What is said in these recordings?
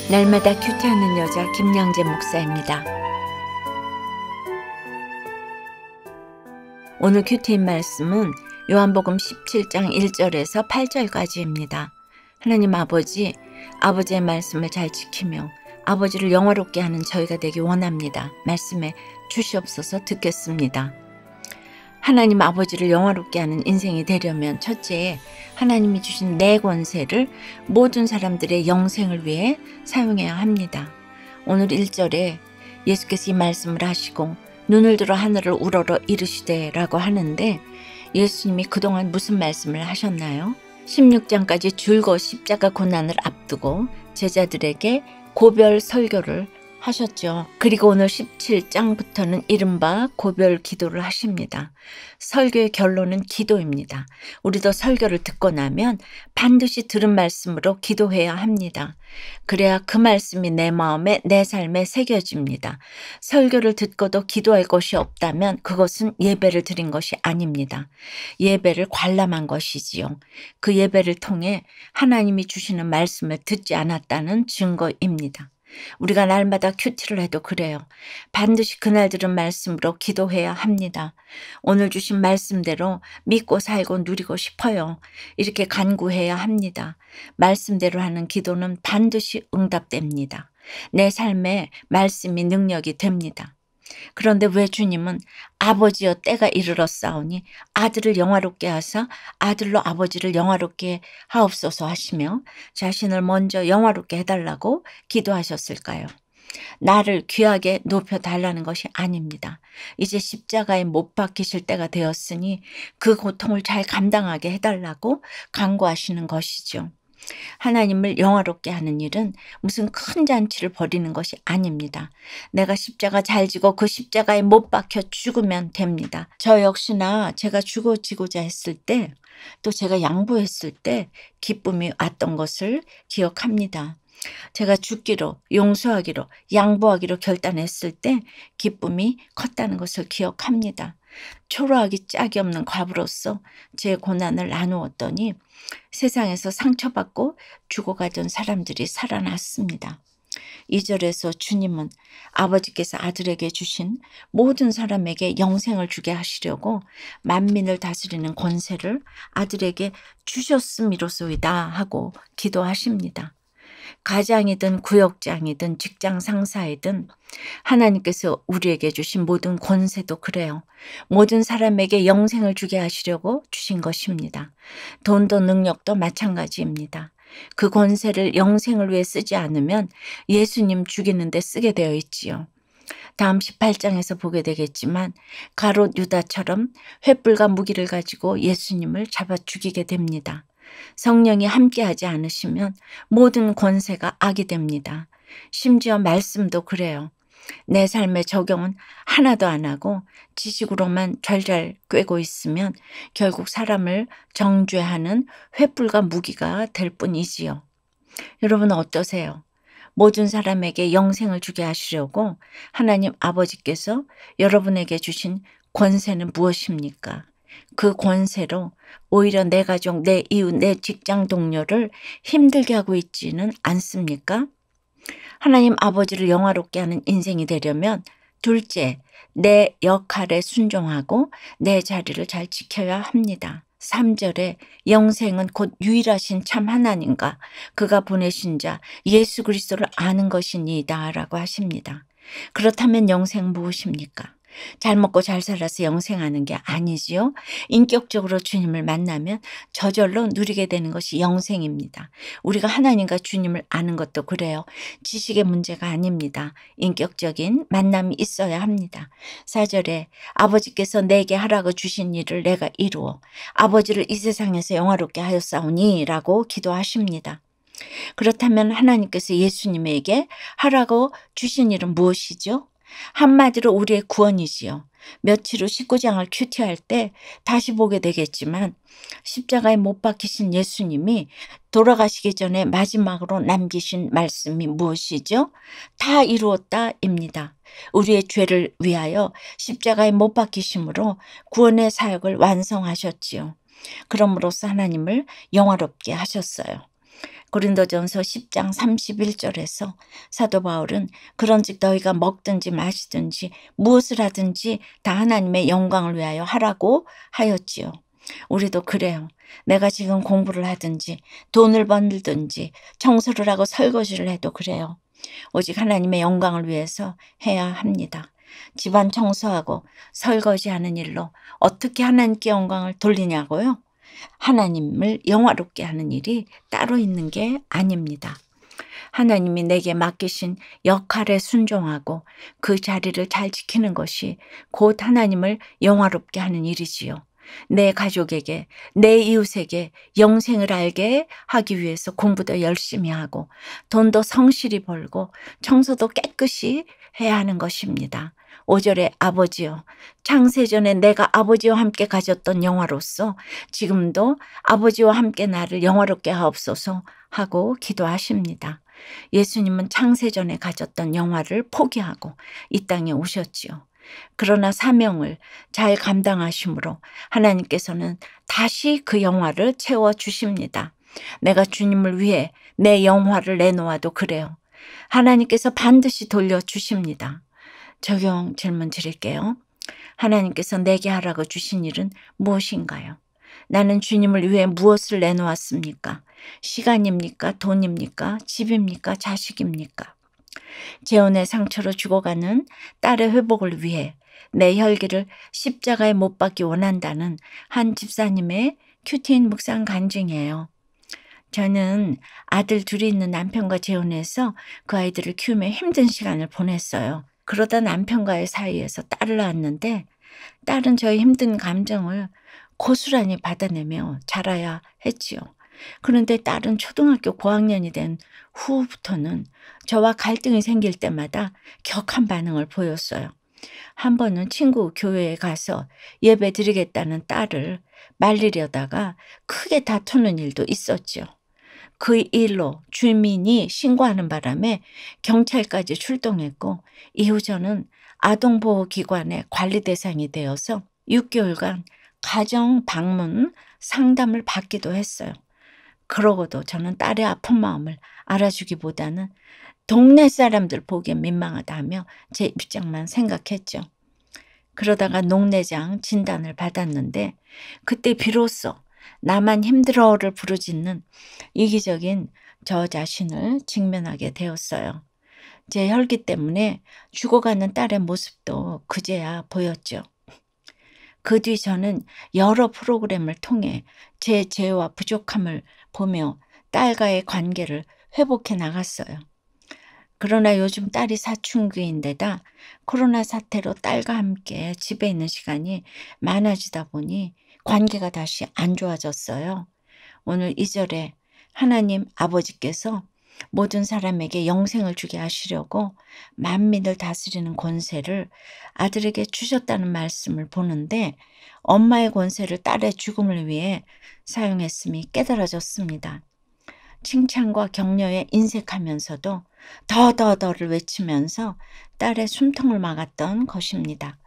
날마다 큐티하는 여자 김양재 목사입니다. 오늘 큐티인 말씀은 요한복음 17장 1절에서 8절까지입니다. 하나님 아버지, 아버지의 말씀을 잘 지키며 아버지를 영화롭게 하는 저희가 되기 원합니다. 말씀에 주시옵소서. 듣겠습니다. 하나님 아버지를 영화롭게 하는 인생이 되려면 첫째, 하나님이 주신 내 권세를 모든 사람들의 영생을 위해 사용해야 합니다. 오늘 1절에 예수께서 이 말씀을 하시고 눈을 들어 하늘을 우러러 이르시되 라고 하는데, 예수님이 그동안 무슨 말씀을 하셨나요? 16장까지 줄거 십자가 고난을 앞두고 제자들에게 고별 설교를 하셨죠. 그리고 오늘 17장부터는 이른바 고별 기도를 하십니다. 설교의 결론은 기도입니다. 우리도 설교를 듣고 나면 반드시 들은 말씀으로 기도해야 합니다. 그래야 그 말씀이 내 마음에, 내 삶에 새겨집니다. 설교를 듣고도 기도할 것이 없다면 그것은 예배를 드린 것이 아닙니다. 예배를 관람한 것이지요. 그 예배를 통해 하나님이 주시는 말씀을 듣지 않았다는 증거입니다. 우리가 날마다 큐티를 해도 그래요. 반드시 그날 들은 말씀으로 기도해야 합니다. 오늘 주신 말씀대로 믿고 살고 누리고 싶어요. 이렇게 간구해야 합니다. 말씀대로 하는 기도는 반드시 응답됩니다. 내 삶에 말씀이 능력이 됩니다. 그런데 왜 주님은 아버지여 때가 이르렀사오니 아들을 영화롭게 하사 아들로 아버지를 영화롭게 하옵소서 하시며 자신을 먼저 영화롭게 해달라고 기도하셨을까요? 나를 귀하게 높여달라는 것이 아닙니다. 이제 십자가에 못 박히실 때가 되었으니 그 고통을 잘 감당하게 해달라고 간구하시는 것이죠. 하나님을 영화롭게 하는 일은 무슨 큰 잔치를 벌이는 것이 아닙니다. 내가 십자가 잘 지고 그 십자가에 못 박혀 죽으면 됩니다. 저 역시나 제가 죽어지고자 했을 때, 또 제가 양보했을 때 기쁨이 왔던 것을 기억합니다. 제가 죽기로, 용서하기로, 양보하기로 결단했을 때 기쁨이 컸다는 것을 기억합니다. 초라하기 짝이 없는 과부로서 제 고난을 나누었더니 세상에서 상처받고 죽어가던 사람들이 살아났습니다. 2절에서 주님은 아버지께서 아들에게 주신 모든 사람에게 영생을 주게 하시려고 만민을 다스리는 권세를 아들에게 주셨음이로소이다 하고 기도하십니다. 가장이든 구역장이든 직장 상사이든 하나님께서 우리에게 주신 모든 권세도 그래요. 모든 사람에게 영생을 주게 하시려고 주신 것입니다. 돈도 능력도 마찬가지입니다. 그 권세를 영생을 위해 쓰지 않으면 예수님 죽이는 데 쓰게 되어 있지요. 다음 18장에서 보게 되겠지만 가롯 유다처럼 횃불과 무기를 가지고 예수님을 잡아 죽이게 됩니다. 성령이 함께하지 않으시면 모든 권세가 악이 됩니다. 심지어 말씀도 그래요. 내 삶의 적용은 하나도 안 하고 지식으로만 잘잘 꿰고 있으면 결국 사람을 정죄하는 횃불과 무기가 될 뿐이지요. 여러분 어떠세요? 모든 사람에게 영생을 주게 하시려고 하나님 아버지께서 여러분에게 주신 권세는 무엇입니까? 그 권세로 오히려 내 가족, 내 이웃, 내 직장 동료를 힘들게 하고 있지는 않습니까? 하나님 아버지를 영화롭게 하는 인생이 되려면 둘째, 내 역할에 순종하고 내 자리를 잘 지켜야 합니다. 3절에 영생은 곧 유일하신 참 하나님과 그가 보내신 자 예수 그리스도를 아는 것이니이다 라고 하십니다. 그렇다면 영생 무엇입니까? 잘 먹고 잘 살아서 영생하는 게 아니지요. 인격적으로 주님을 만나면 저절로 누리게 되는 것이 영생입니다. 우리가 하나님과 주님을 아는 것도 그래요. 지식의 문제가 아닙니다. 인격적인 만남이 있어야 합니다. 4절에 아버지께서 내게 하라고 주신 일을 내가 이루어 아버지를 이 세상에서 영화롭게 하였사오니 라고 기도하십니다. 그렇다면 하나님께서 예수님에게 하라고 주신 일은 무엇이죠? 한마디로 우리의 구원이지요. 며칠 후 19장을 큐티할 때 다시 보게 되겠지만 십자가에 못 박히신 예수님이 돌아가시기 전에 마지막으로 남기신 말씀이 무엇이죠? 다 이루었다입니다. 우리의 죄를 위하여 십자가에 못 박히심으로 구원의 사역을 완성하셨지요. 그럼으로써 하나님을 영화롭게 하셨어요. 고린도전서 10장 31절에서 사도 바울은 그런즉 너희가 먹든지 마시든지 무엇을 하든지 다 하나님의 영광을 위하여 하라고 하였지요. 우리도 그래요. 내가 지금 공부를 하든지 돈을 벌든지 청소를 하고 설거지를 해도 그래요. 오직 하나님의 영광을 위해서 해야 합니다. 집안 청소하고 설거지하는 일로 어떻게 하나님께 영광을 돌리냐고요? 하나님을 영화롭게 하는 일이 따로 있는 게 아닙니다. 하나님이 내게 맡기신 역할에 순종하고 그 자리를 잘 지키는 것이 곧 하나님을 영화롭게 하는 일이지요. 내 가족에게, 내 이웃에게 영생을 알게 하기 위해서 공부도 열심히 하고 돈도 성실히 벌고 청소도 깨끗이 해야 하는 것입니다. 5절에 아버지요, 창세전에 내가 아버지와 함께 가졌던 영화로서 지금도 아버지와 함께 나를 영화롭게 하옵소서 하고 기도하십니다. 예수님은 창세전에 가졌던 영화를 포기하고 이 땅에 오셨지요. 그러나 사명을 잘 감당하심으로 하나님께서는 다시 그 영화를 채워주십니다. 내가 주님을 위해 내 영화를 내놓아도 그래요. 하나님께서 반드시 돌려주십니다. 적용 질문 드릴게요. 하나님께서 내게 하라고 주신 일은 무엇인가요? 나는 주님을 위해 무엇을 내놓았습니까? 시간입니까? 돈입니까? 집입니까? 자식입니까? 재혼의 상처로 죽어가는 딸의 회복을 위해 내 혈기를 십자가에 못 박기 원한다는 한 집사님의 큐티인 묵상 간증이에요. 저는 아들 둘이 있는 남편과 재혼해서 그 아이들을 키우며 힘든 시간을 보냈어요. 그러다 남편과의 사이에서 딸을 낳았는데 딸은 저의 힘든 감정을 고스란히 받아내며 자라야 했지요. 그런데 딸은 초등학교 고학년이 된 후부터는 저와 갈등이 생길 때마다 격한 반응을 보였어요. 한 번은 친구 교회에 가서 예배 드리겠다는 딸을 말리려다가 크게 다투는 일도 있었죠. 그 일로 주민이 신고하는 바람에 경찰까지 출동했고 이후 저는 아동보호기관의 관리 대상이 되어서 6개월간 가정 방문 상담을 받기도 했어요. 그러고도 저는 딸의 아픈 마음을 알아주기보다는 동네 사람들 보기엔 민망하다며 제 입장만 생각했죠. 그러다가 녹내장 진단을 받았는데 그때 비로소 나만 힘들어를 부르짖는 이기적인 저 자신을 직면하게 되었어요. 제 혈기 때문에 죽어가는 딸의 모습도 그제야 보였죠. 그 뒤 저는 여러 프로그램을 통해 제 죄와 부족함을 보며 딸과의 관계를 회복해 나갔어요. 그러나 요즘 딸이 사춘기인데다 코로나 사태로 딸과 함께 집에 있는 시간이 많아지다 보니 관계가 다시 안 좋아졌어요. 오늘 2절에 하나님 아버지께서 모든 사람에게 영생을 주게 하시려고 만민을 다스리는 권세를 아들에게 주셨다는 말씀을 보는데 엄마의 권세를 딸의 죽음을 위해 사용했음이 깨달아졌습니다. 칭찬과 격려에 인색하면서도 더더더를 외치면서 딸의 숨통을 막았던 것입니다.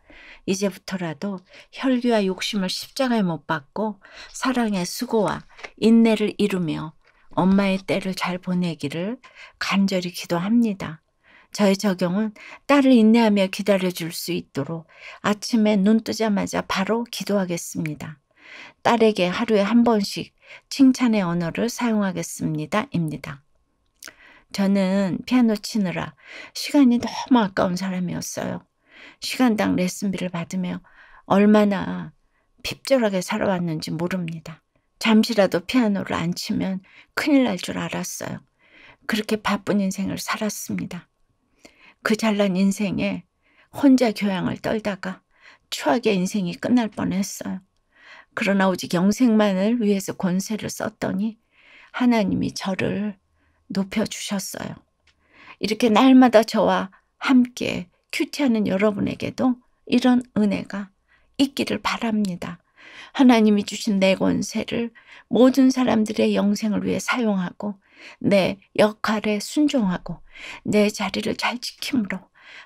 이제부터라도 혈기와 욕심을 십자가에 못 박고 사랑의 수고와 인내를 이루며 엄마의 때를 잘 보내기를 간절히 기도합니다. 저의 적용은 딸을 인내하며 기다려줄 수 있도록 아침에 눈 뜨자마자 바로 기도하겠습니다. 딸에게 하루에 한 번씩 칭찬의 언어를 사용하겠습니다. 입니다. 저는 피아노 치느라 시간이 너무 아까운 사람이었어요. 시간당 레슨비를 받으며 얼마나 핍절하게 살아왔는지 모릅니다. 잠시라도 피아노를 안 치면 큰일 날 줄 알았어요. 그렇게 바쁜 인생을 살았습니다. 그 잘난 인생에 혼자 교양을 떨다가 추악의 인생이 끝날 뻔했어요. 그러나 오직 영생만을 위해서 권세를 썼더니 하나님이 저를 높여주셨어요. 이렇게 날마다 저와 함께 큐티하는 여러분에게도 이런 은혜가 있기를 바랍니다. 하나님이 주신 내 권세를 모든 사람들의 영생을 위해 사용하고 내 역할에 순종하고 내 자리를 잘 지킴으로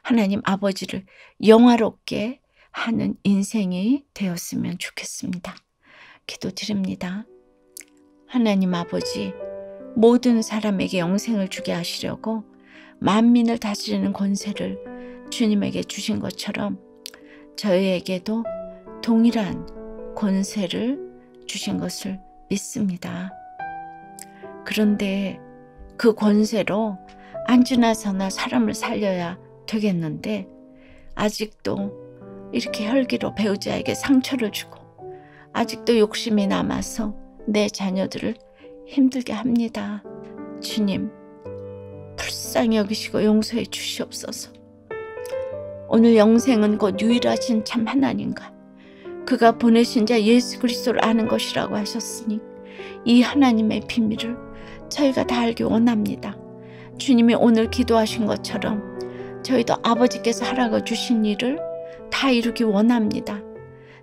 하나님 아버지를 영화롭게 하는 인생이 되었으면 좋겠습니다. 기도드립니다. 하나님 아버지, 모든 사람에게 영생을 주게 하시려고 만민을 다스리는 권세를 주님에게 주신 것처럼 저희에게도 동일한 권세를 주신 것을 믿습니다. 그런데 그 권세로 안지나서나 사람을 살려야 되겠는데 아직도 이렇게 혈기로 배우자에게 상처를 주고 아직도 욕심이 남아서 내 자녀들을 힘들게 합니다. 주님, 불쌍히 여기시고 용서해 주시옵소서. 오늘 영생은 곧 유일하신 참 하나님과 그가 보내신 자 예수 그리스도를 아는 것이라고 하셨으니 이 하나님의 비밀을 저희가 다 알기 원합니다. 주님이 오늘 기도하신 것처럼 저희도 아버지께서 하라고 주신 일을 다 이루기 원합니다.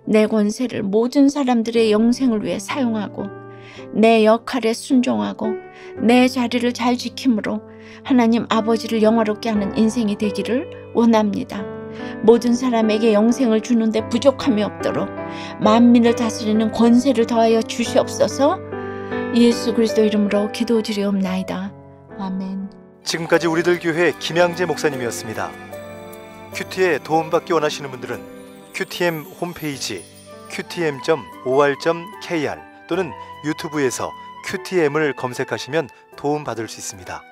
내 권세를 모든 사람들의 영생을 위해 사용하고 내 역할에 순종하고 내 자리를 잘 지킴으로 하나님 아버지를 영화롭게 하는 인생이 되기를 원합니다. 모든 사람에게 영생을 주는데 부족함이 없도록 만민을 다스리는 권세를 더하여 주시옵소서. 예수 그리스도 이름으로 기도드리옵나이다. 아멘. 지금까지 우리들 교회 김양재 목사님이었습니다. 큐티에 도움받기 원하시는 분들은 QTM 홈페이지 qtm.or.kr 또는 유튜브에서 QTM을 검색하시면 도움받을 수 있습니다.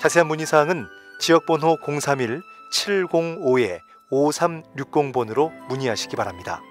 자세한 문의사항은 지역번호 031-705-5360번으로 문의하시기 바랍니다.